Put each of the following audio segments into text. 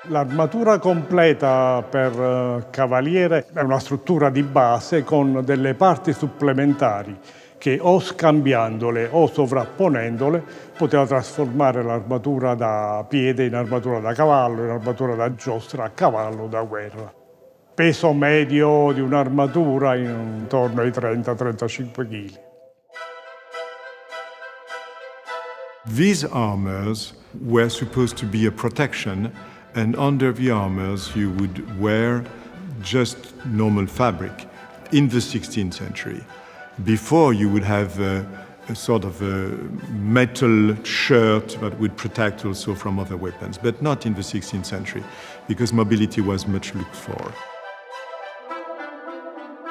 L'armatura completa per cavaliere è una struttura di base con delle parti supplementari che o scambiandole o sovrapponendole poteva trasformare l'armatura da piede in armatura da cavallo, in armatura da giostra a cavallo da guerra. Peso medio di un'armatura intorno ai 30-35 kg. These armors were supposed to be a protection, and under the armors you would wear just normal fabric in the 16th century. Before you would have a sort of a metal shirt that would protect also from other weapons, but not in the 16th century, because mobility was much looked for.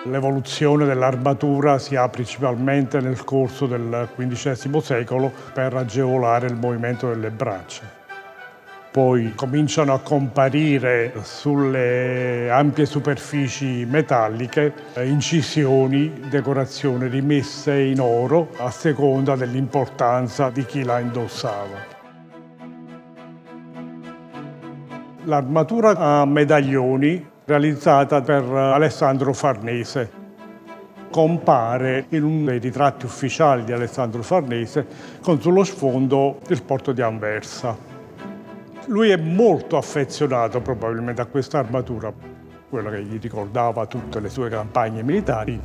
L'evoluzione dell'armatura si ha principalmente nel corso del XV secolo per agevolare il movimento delle braccia. Poi cominciano a comparire sulle ampie superfici metalliche incisioni, decorazioni rimesse in oro a seconda dell'importanza di chi la indossava. L'armatura a medaglioni realizzata per Alessandro Farnese. Compare in uno dei ritratti ufficiali di Alessandro Farnese con sullo sfondo il porto di Anversa. Lui è molto affezionato probabilmente a questa armatura, quella che gli ricordava tutte le sue campagne militari.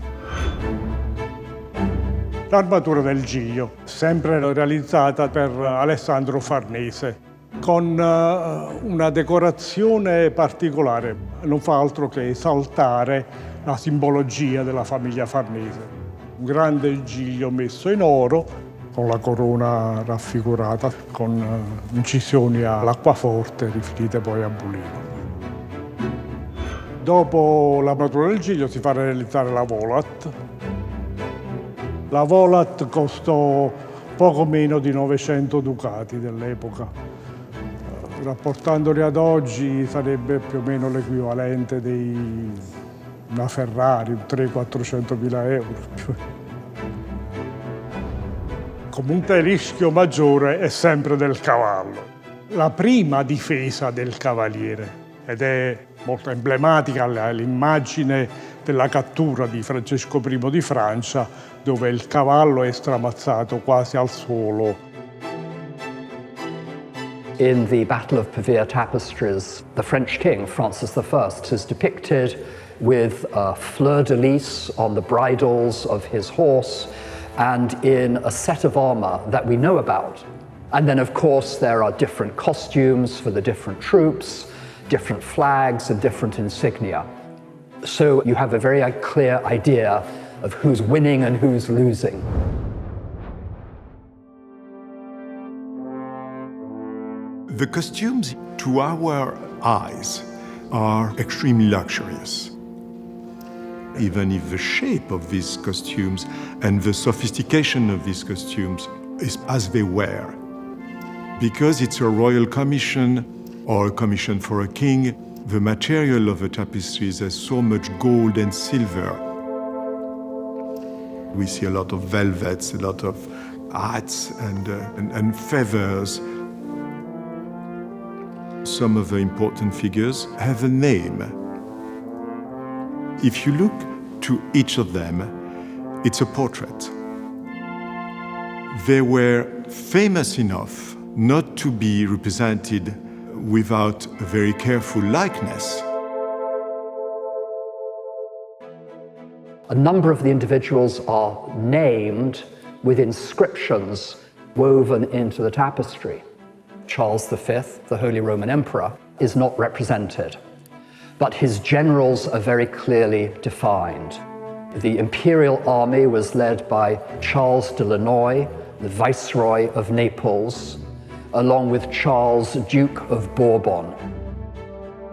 L'armatura del Giglio, sempre realizzata per Alessandro Farnese, con una decorazione particolare, non fa altro che esaltare la simbologia della famiglia Farnese. Un grande giglio messo in oro, con la corona raffigurata, con incisioni all'acquaforte rifinite poi a bulino. Dopo l'armatura del Giglio si fa realizzare la Volat. La Volat costò poco meno di 900 ducati dell'epoca. Rapportandoli ad oggi sarebbe più o meno l'equivalente di una Ferrari, 300-400 mila euro. Comunque il rischio maggiore è sempre del cavallo. La prima difesa del cavaliere, ed è molto emblematica l'immagine della cattura di Francesco I di Francia, dove il cavallo è stramazzato quasi al suolo. In the Battle of Pavia tapestries, the French king, Francis I, is depicted with a fleur-de-lis on the bridles of his horse and in a set of armor that we know about. And then, of course, there are different costumes for the different troops, different flags and different insignia. So you have a very clear idea of who's winning and who's losing. The costumes, to our eyes, are extremely luxurious. Even if the shape of these costumes and the sophistication of these costumes is as they were. Because it's a royal commission or a commission for a king, the material of the tapestries has so much gold and silver. We see a lot of velvets, a lot of hats and feathers. Some of the important figures have a name. If you look to each of them, it's a portrait. They were famous enough not to be represented without a very careful likeness. A number of the individuals are named with inscriptions woven into the tapestry. Charles V, the Holy Roman Emperor, is not represented, but his generals are very clearly defined. The imperial army was led by Charles de Lannoy, the Viceroy of Naples, along with Charles, Duke of Bourbon.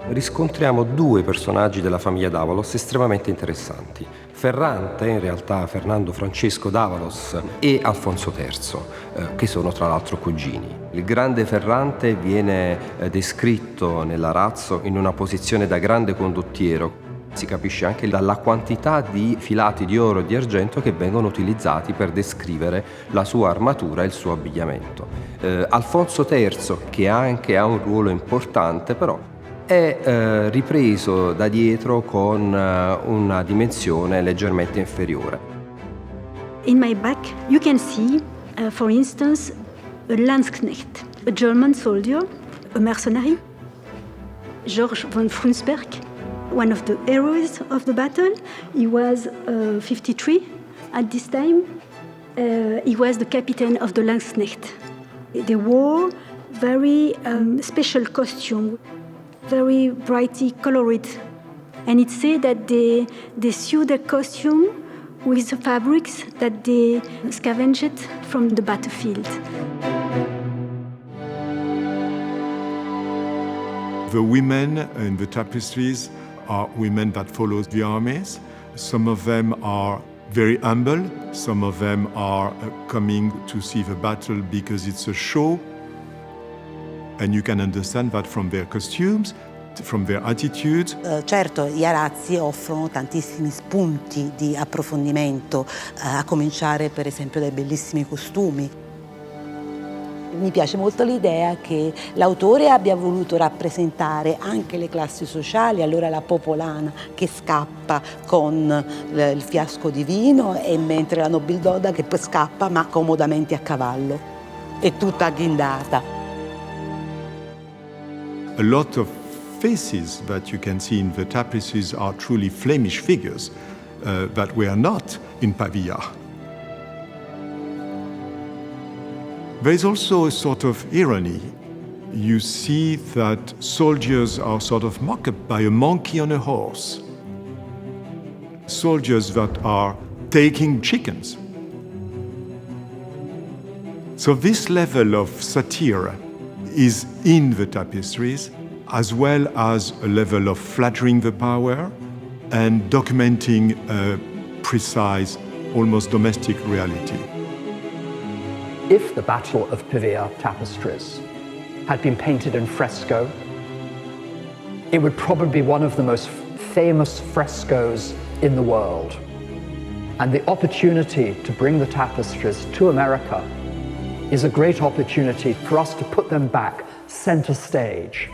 Riscontriamo due personaggi della famiglia d'Avalos estremamente interessanti. Ferrante, in realtà Fernando Francesco d'Avalos, e Alfonso III, che sono tra l'altro cugini. Il grande Ferrante viene descritto nell'arazzo in una posizione da grande condottiero. Si capisce anche dalla quantità di filati di oro e di argento che vengono utilizzati per descrivere la sua armatura e il suo abbigliamento. Alfonso III, che anche ha un ruolo importante, però è ripreso da dietro con una dimensione leggermente inferiore. In my back, you can see, for instance, a Landsknecht, a German soldier, a mercenary, Georg von Frundsberg, one of the heroes of the battle. He was 53 at this time. He was the captain of the Landsknecht. They wore very special costume, very brightly colored. And it said that they sew their costume with the fabrics that they scavenged from the battlefield. The women in the tapestries are women that follow the armies. Some of them are very humble. Some of them are coming to see the battle because it's a show. And you can understand that from their costumes, from their attitudes. Certo, gli arazzi offrono tantissimi spunti di approfondimento, a cominciare per esempio dai bellissimi costumi. Mi piace molto l'idea che l'autore abbia voluto rappresentare anche le classi sociali, allora la popolana che scappa con il fiasco di vino e mentre la nobildonna che poi scappa ma comodamente a cavallo, è tutta agghindata. A lot of faces that you can see in the tapestries are truly Flemish figures that were not in Pavia. There is also a sort of irony. You see that soldiers are sort of mocked by a monkey on a horse. Soldiers that are taking chickens. So this level of satire is in the tapestries, as well as a level of flattering the power and documenting a precise, almost domestic reality. If the Battle of Pavia tapestries had been painted in fresco, it would probably be one of the most famous frescoes in the world. And the opportunity to bring the tapestries to America is a great opportunity for us to put them back center stage.